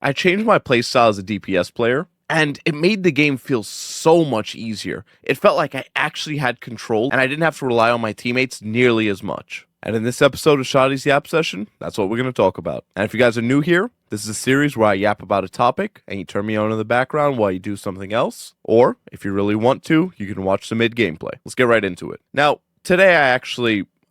I changed my playstyle as a DPS player, and it made the game feel so much easier. It felt like I actually had control, and I didn't have to rely on my teammates nearly as much. And in this episode of Shoddy's Yap Session, that's what we're going to talk about. And if you guys are new here, this is a series where I yap about a topic, and you turn me on in the background while you do something else. Or, if you really want to, you can watch the mid-gameplay. Let's get right into it. Now, today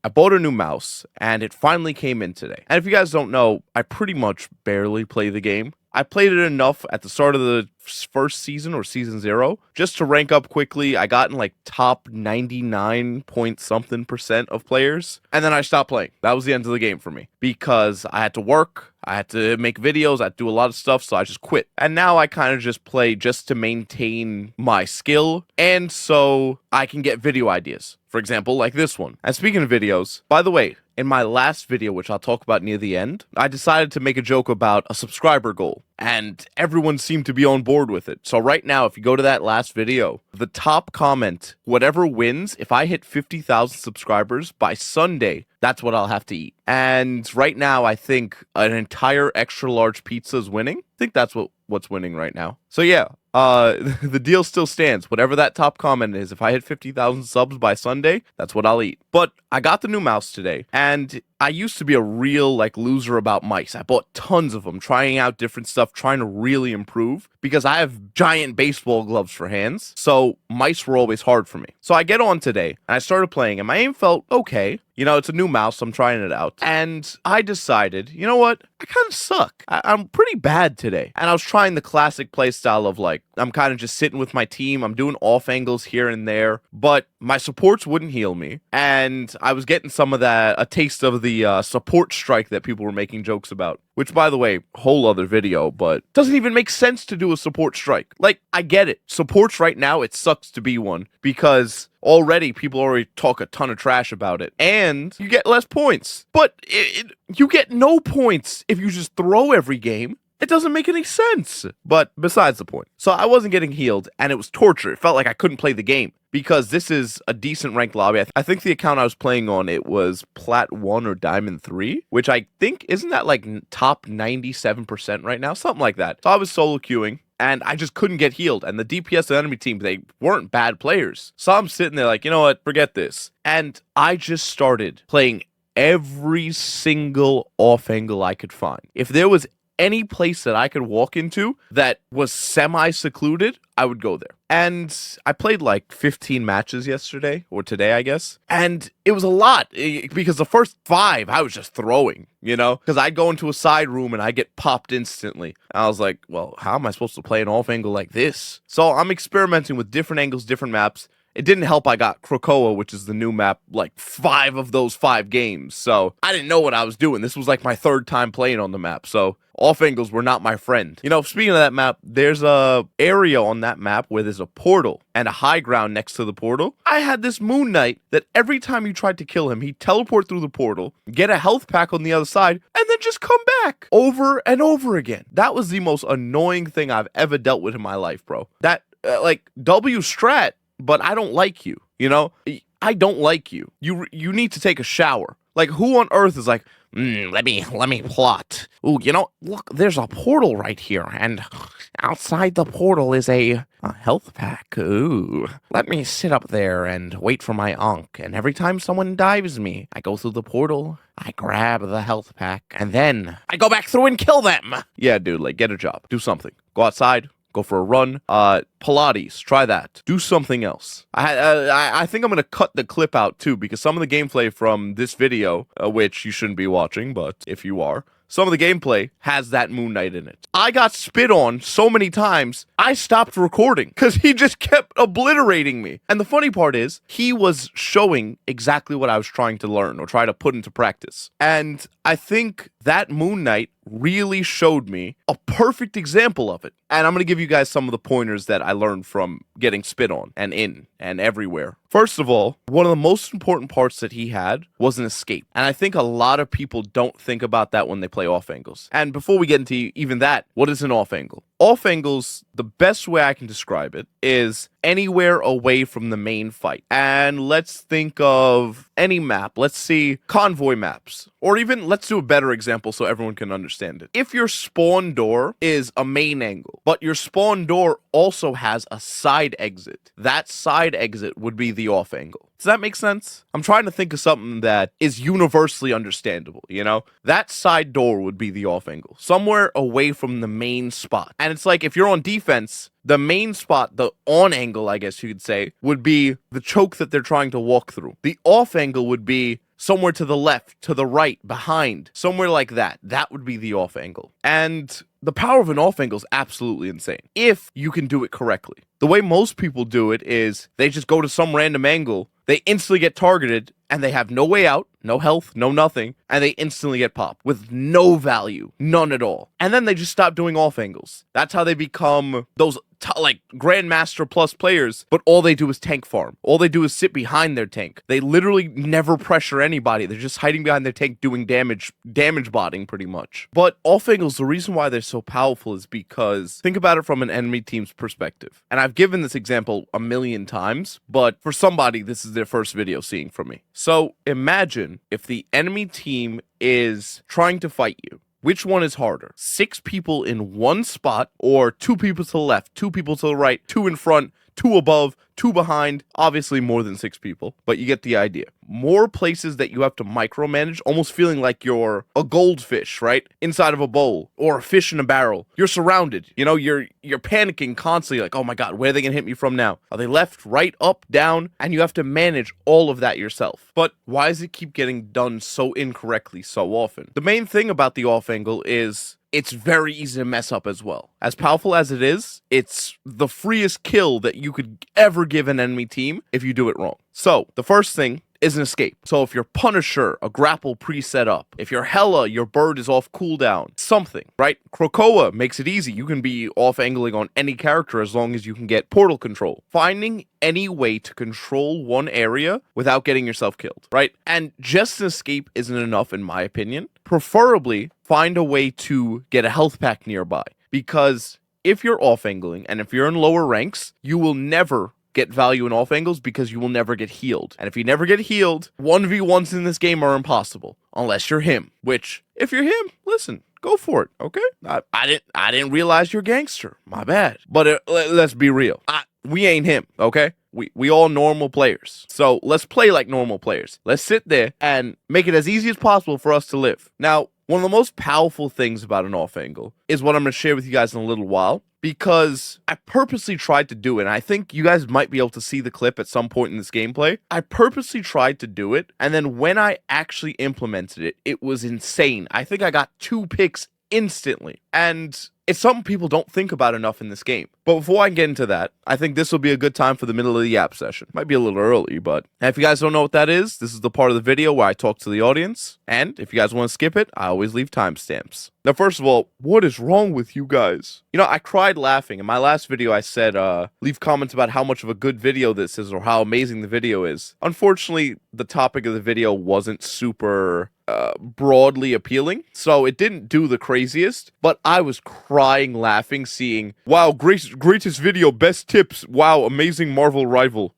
I bought a new mouse, and it finally came in today. And if you guys don't know, I pretty much barely play the game. I played it enough at the start of the first season or season 0 just to rank up quickly. I got in like top 99 point something % of players, and then I stopped playing. That was the end of the game for me because I had to work, I had to make videos, I had to do a lot of stuff, so I just quit. And now I kind of just play just to maintain my skill and so I can get video ideas. For example, like this one. And speaking of videos, by the way, in my last video, which I'll talk about near the end, I decided to make a joke about a subscriber goal, and everyone seemed to be on board with it. So right now, if you go to that last video, the top comment, whatever wins, if I hit 50,000 subscribers by Sunday, that's what I'll have to eat. And right now, I think an entire extra large pizza is winning. I think that's what's winning right now. So yeah, the deal still stands. Whatever that top comment is, if I hit 50,000 subs by Sunday, that's what I'll eat. But I got the new mouse today, and I used to be a real loser about mice. I bought tons of them, trying out different stuff, trying to really improve because I have giant baseball gloves for hands. So mice were always hard for me. So I get on today and I started playing and my aim felt okay. You know, it's a new mouse, so I'm trying it out. And I decided, you know what? I kind of suck. I'm pretty bad today. And I was trying the classic play style of I'm kind of just sitting with my team. I'm doing off angles here and there, but my supports wouldn't heal me. And I was getting some of a taste of the support strike that people were making jokes about. Which, by the way, whole other video, but doesn't even make sense to do a support strike. I get it. Supports right now, it sucks to be one because people already talk a ton of trash about it. And you get less points. But you get no points if you just throw every game. It doesn't make any sense. But besides the point. So I wasn't getting healed, and it was torture. It felt like I couldn't play the game. Because this is a decent ranked lobby. I think the account I was playing on, it was Plat 1 or Diamond 3, which I think, isn't that top 97% right now? Something like that. So I was solo queuing, and I just couldn't get healed. And the DPS and enemy team, they weren't bad players. So I'm sitting there you know what, forget this. And I just started playing every single off angle I could find. If there was any place that I could walk into that was semi-secluded, I would go there. And I played 15 matches yesterday, or today, I guess. And it was a lot, because the first 5, I was just throwing, Because I'd go into a side room and I'd get popped instantly. And I was like, well, how am I supposed to play an off angle like this? So I'm experimenting with different angles, different maps. It didn't help I got Krakoa, which is the new map, 5 of those 5 games. So I didn't know what I was doing. This was my 3rd time playing on the map. So off angles were not my friend. Speaking of that map, there's a area on that map where there's a portal and a high ground next to the portal. I had this Moon Knight that every time you tried to kill him, he'd teleport through the portal, get a health pack on the other side, and then just come back over and over again. That was the most annoying thing I've ever dealt with in my life, bro. That, W strat, but I don't like you, I don't like you. You need to take a shower. Who on earth is let me plot. Ooh, look, there's a portal right here, and outside the portal is a health pack. Ooh, let me sit up there and wait for my onk, and every time someone dives me, I go through the portal, I grab the health pack, and then I go back through and kill them. Yeah, dude, get a job. Do something. Go outside. Go for a run. Pilates, try that. Do something else. I think I'm going to cut the clip out too, because some of the gameplay from this video, which you shouldn't be watching, but if you are, some of the gameplay has that Moon Knight in it. I got spit on so many times, I stopped recording because he just kept obliterating me. And the funny part is, he was showing exactly what I was trying to learn or try to put into practice. And I think that Moon Knight really showed me a perfect example of it. And I'm going to give you guys some of the pointers that I learned from getting spit on and in and everywhere. First of all, one of the most important parts that he had was an escape. And I think a lot of people don't think about that when they play off angles. And before we get into even that, what is an off angle? off angles, the best way I can describe it is anywhere away from the main fight. And let's think of any map. Let's see convoy maps. Or even, let's do a better example so everyone can understand it. If your spawn door is a main angle, but your spawn door also has a side exit, that side exit would be the off angle. Does that make sense? I'm trying to think of something that is universally understandable, you know? That side door would be the off angle, somewhere away from the main spot. And it's like if you're on defense, the main spot, the on angle, I guess you could say, would be the choke that they're trying to walk through. The off angle would be somewhere to the left, to the right, behind, somewhere like that. That would be the off angle. And the power of an off angle is absolutely insane if you can do it correctly. The way most people do it is they just go to some random angle, they instantly get targeted, and they have no way out, no health, no nothing, and they instantly get popped with no value, none at all. And then they just stop doing off angles. That's how they become those like Grandmaster plus players, but all they do is tank farm. All they do is sit behind their tank. They literally never pressure anybody. They're just hiding behind their tank doing damage botting pretty much. But off angles, the reason why they're so powerful is because think about it from an enemy team's perspective. And I've given this example a million times, but for somebody, this is their first video seeing from me. So imagine if the enemy team is trying to fight you. Which one is harder? 6 people in one spot or 2 people to the left, 2 people to the right, 2 in front, 2 above, 2 behind, obviously more than 6 people, but you get the idea. More places that you have to micromanage, almost feeling like you're a goldfish, right? Inside of a bowl or a fish in a barrel. You're surrounded, you know, you're panicking constantly like, oh my God, where are they gonna hit me from now? Are they left, right, up, down? And you have to manage all of that yourself. But why does it keep getting done so incorrectly so often? The main thing about the off angle is it's very easy to mess up as well. As powerful as it is, it's the freest kill that you could ever give an enemy team if you do it wrong. So, the first thing is an escape. So if your Punisher, a grapple preset up. If you're Hela, your bird is off cooldown. Something, right? Krakoa makes it easy. You can be off angling on any character as long as you can get portal control. Finding any way to control one area without getting yourself killed, right? And just an escape isn't enough in my opinion. Preferably, find a way to get a health pack nearby. Because if you're off angling and if you're in lower ranks, you will never get value in off angles because you will never get healed. And if you never get healed, 1v1s in this game are impossible. Unless you're him. Which, if you're him, listen, go for it, okay? I didn't realize you're a gangster. My bad. But let's be real. We ain't him, okay? We all normal players. So let's play like normal players. Let's sit there and make it as easy as possible for us to live. Now, one of the most powerful things about an off angle is what I'm going to share with you guys in a little while. Because I purposely tried to do it, and I think you guys might be able to see the clip at some point in this gameplay. I purposely tried to do it, and then when I actually implemented it, it was insane. I think I got 2 picks instantly, and it's something people don't think about enough in this game. But before I get into that, I think this will be a good time for the middle of the app session. Might be a little early, but if you guys don't know what that is, this is the part of the video where I talk to the audience. And if you guys want to skip it, I always leave timestamps. Now, first of all, what is wrong with you guys? You know, I cried laughing. In my last video, I said, leave comments about how much of a good video this is or how amazing the video is. Unfortunately, the topic of the video wasn't super broadly appealing, so it didn't do the craziest, but I was crying laughing seeing, wow, greatest video, best tips, wow, amazing Marvel rival.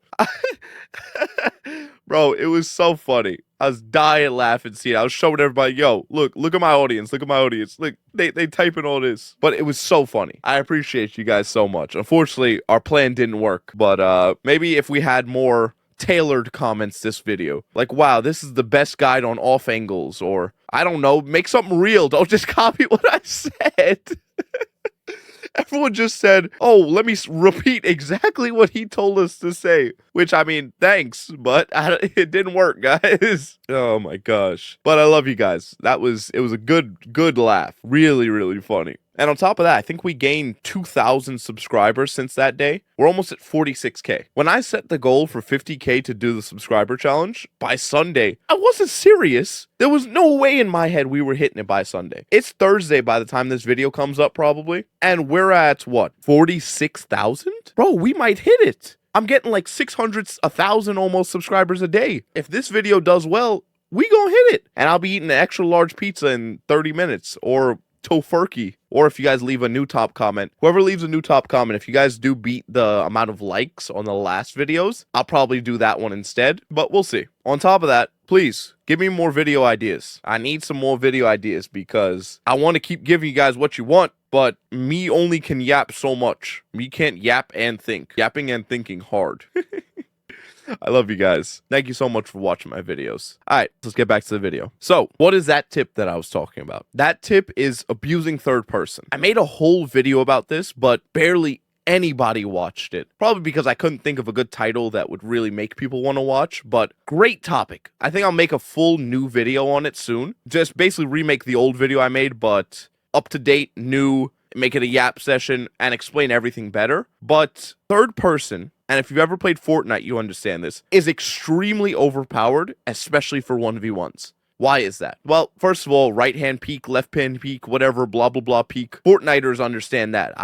Bro, it was so funny. I was dying laughing seeing it. I was showing everybody, yo, look at my audience, Look, they typing all this. But it was so funny. I appreciate you guys so much. Unfortunately, our plan didn't work, but maybe if we had more tailored comments this video, like, wow, this is the best guide on off angles, or I don't know, make something real. Don't just copy what I said. Everyone just said, oh, let me repeat exactly what he told us to say. Which, I mean, thanks, but it didn't work, guys. Oh my gosh. But I love you guys. It was a good laugh. Really, really funny. And on top of that, I think we gained 2,000 subscribers since that day. We're almost at 46K. When I set the goal for 50K to do the subscriber challenge, by Sunday, I wasn't serious. There was no way in my head we were hitting it by Sunday. It's Thursday by the time this video comes up, probably. And we're at, what, 46,000? Bro, we might hit it. I'm getting like 600, 1,000 almost subscribers a day. If this video does well, we gonna hit it. And I'll be eating an extra large pizza in 30 minutes or Tofurkey. Or if you guys leave a new top comment, whoever leaves a new top comment, if you guys do beat the amount of likes on the last videos, I'll probably do that one instead, but we'll see. On top of that, please give me more video ideas. I need some more video ideas because I want to keep giving you guys what you want, but me only can yap so much. Me can't yap and think. Yapping and thinking hard. I love you guys. Thank you so much for watching my videos. All right, let's get back to the video. So, what is that tip that I was talking about? That tip is abusing third person. I made a whole video about this, but barely anybody watched it. Probably because I couldn't think of a good title that would really make people want to watch, but great topic. I think I'll make a full new video on it soon. Just basically remake the old video I made, but up to date, new, make it a yap session, and explain everything better. But third person, and if you've ever played Fortnite, you understand this, is extremely overpowered, especially for 1v1s. Why is that? Well, first of all, right-hand peek, left-hand peek, whatever, blah, blah, blah peek. Fortniters understand that.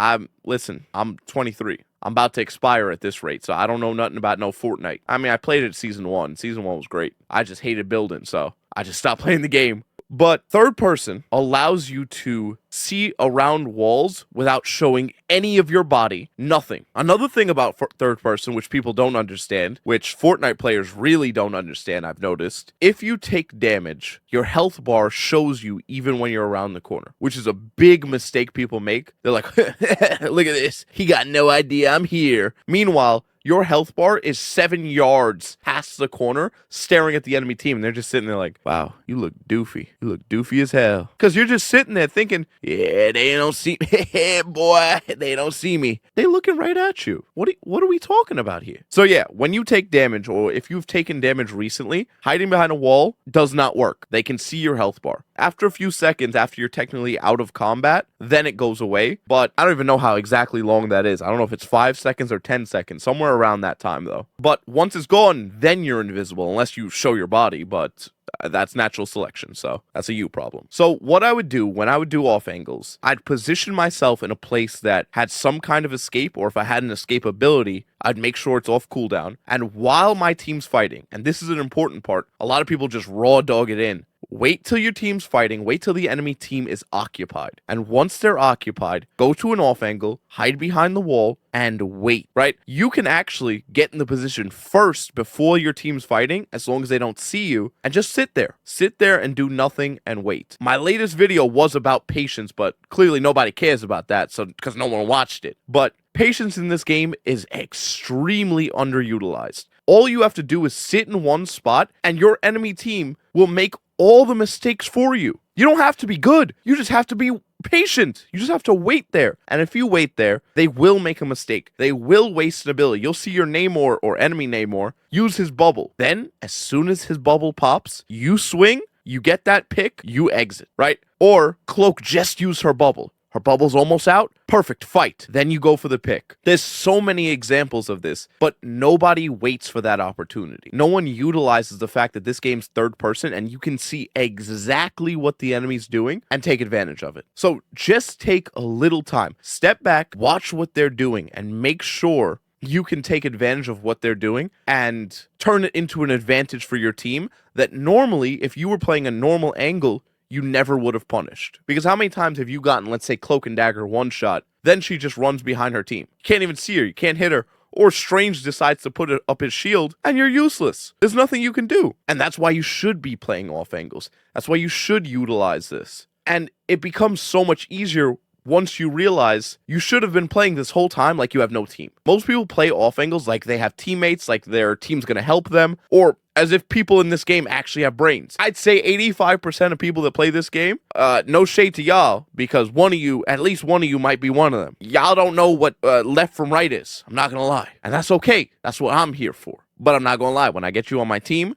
Listen, I'm 23. I'm about to expire at this rate, so I don't know nothing about no Fortnite. I mean, I played it Season 1. Season 1 was great. I just hated building, so I just stopped playing the game. But third person allows you to see around walls without showing any of your body, nothing. Another thing about third person, which people don't understand, which Fortnite players really don't understand, I've noticed, if you take damage, your health bar shows you even when you're around the corner, which is a big mistake people make. They're like, look at this. He got no idea I'm here. Meanwhile, your health bar is 7 yards past the corner, staring at the enemy team, and they're just sitting there like, wow, you look doofy. You look doofy as hell. Because you're just sitting there thinking, yeah, they don't see me. Boy, they don't see me. They looking right at you. What are we talking about here? So yeah, when you take damage, or if you've taken damage recently, hiding behind a wall does not work. They can see your health bar. After a few seconds, after you're technically out of combat, then it goes away. But I don't even know how exactly long that is. I don't know if it's 5 seconds or 10 seconds, somewhere around that time though. But once it's gone, then you're invisible unless you show your body, but that's natural selection, so that's a you problem. So what I would do when I would do off angles, I'd position myself in a place that had some kind of escape, or if I had an escape ability, I'd make sure it's off cooldown. And while my team's fighting, and this is an important part, a lot of people just raw dog it in. Wait till your team's fighting, wait till the enemy team is occupied. And once they're occupied, go to an off angle, hide behind the wall, and wait, right? You can actually get in the position first before your team's fighting, as long as they don't see you, and just sit there. Sit there and do nothing and wait. My latest video was about patience, but clearly nobody cares about that, so because no one watched it. But patience in this game is extremely underutilized. All you have to do is sit in one spot, and your enemy team will make all the mistakes for you. You don't have to be good. You just have to be patient. You just have to wait there. And if you wait there, they will make a mistake. They will waste an ability. You'll see your Namor or enemy Namor use his bubble. Then, as soon as his bubble pops, you swing, you get that pick, you exit, right? Or Cloak just used her bubble. Her bubble's almost out. Perfect, fight. Then you go for the pick. There's so many examples of this, but nobody waits for that opportunity. No one utilizes the fact that this game's third person and you can see exactly what the enemy's doing and take advantage of it. So just take a little time. Step back, watch what they're doing, and make sure you can take advantage of what they're doing and turn it into an advantage for your team that normally, if you were playing a normal angle, you never would have punished. Because how many times have you gotten, let's say, Cloak and Dagger one shot, then she just runs behind her team. You can't even see her, you can't hit her, or Strange decides to put up his shield, and you're useless. There's nothing you can do. And that's why you should be playing off angles. That's why you should utilize this. And it becomes so much easier once you realize you should have been playing this whole time like you have no team. Most people play off angles like they have teammates, like their team's gonna help them, or as if people in this game actually have brains. I'd say 85% of people that play this game, no shade to y'all, because one of you, at least one of you might be one of them. Y'all don't know what left from right is. I'm not gonna lie. And that's okay. That's what I'm here for. But I'm not gonna lie, when I get you on my team,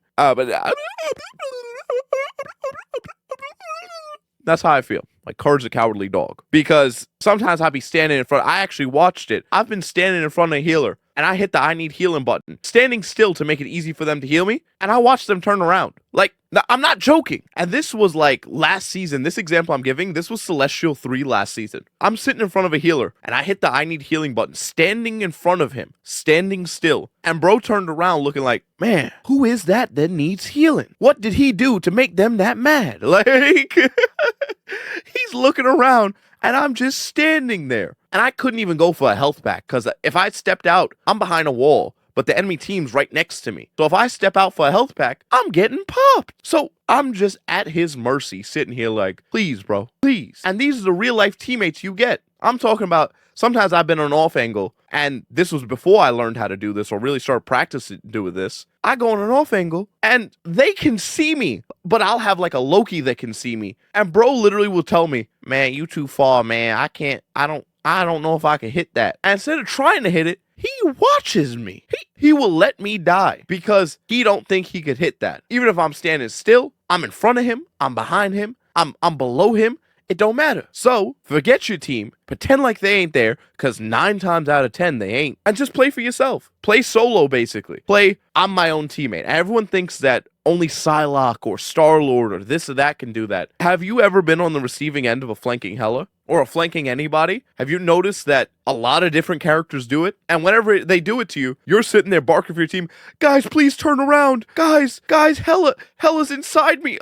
that's how I feel. Like Courage the Cowardly Dog. Because sometimes I'll be standing in front. I actually watched it. I've been standing in front of a healer, and I hit the I need healing button, standing still to make it easy for them to heal me, and I watched them turn around. Like, I'm not joking. And this was like last season. This example I'm giving, this was Celestial 3 last season. I'm sitting in front of a healer, and I hit the I need healing button, standing in front of him, standing still. And bro turned around looking like, man, who is that needs healing? What did he do to make them that mad? Like, He's looking around, and I'm just standing there. And I couldn't even go for a health pack, because if I stepped out, I'm behind a wall, but the enemy team's right next to me. So if I step out for a health pack, I'm getting popped. So I'm just at his mercy, sitting here like, please, bro, please. And these are the real life teammates you get. I'm talking about, sometimes I've been on an off angle, and this was before I learned how to do this or really started practicing doing this. I go on an off angle, and they can see me, but I'll have like a Loki that can see me. And bro literally will tell me, man, you too far, man. I don't know if I can hit that. And instead of trying to hit it, he watches me. He will let me die because he don't think he could hit that. Even if I'm standing still, I'm in front of him, I'm behind him, I'm below him. It don't matter. So forget your team, pretend like they ain't there, because 9 times out of 10 they ain't, and just play for yourself. Play solo, basically. Play, I'm my own teammate. Everyone thinks that only Psylocke or Star-Lord or this or that can do that. Have you ever been on the receiving end of a flanking Hela? Or a flanking anybody? Have you noticed that a lot of different characters do it? And whenever they do it to you, you're sitting there barking for your team, guys, please turn around. Guys, Hela's inside me.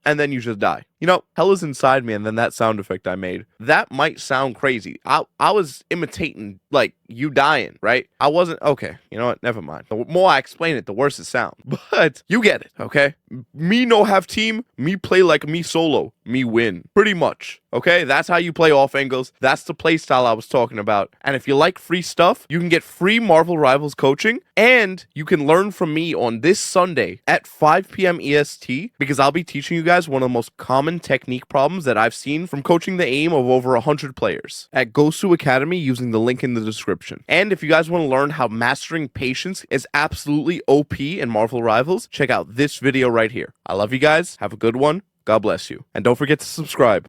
And then you just die. You know, Hela's inside me, and then that sound effect I made. That might sound crazy. I was imitating, like, you dying, right? I wasn't, okay, you know what? Never mind. The more I explain it, the worse it sounds. But you get it, okay? Me no have team, me play like me solo, me win. Pretty much, okay? That's how you play off angles. That's the play style I was talking about. And if you like free stuff, you can get free Marvel Rivals coaching, and you can learn from me on this Sunday at 5 p.m. EST, because I'll be teaching you guys one of the most common technique problems that I've seen from coaching the aim of over 100 players at Gosu Academy using the link in the description. And if you guys want to learn how mastering patience is absolutely OP in Marvel Rivals, check out this video right here. I love you guys. Have a good one. God bless you. And don't forget to subscribe.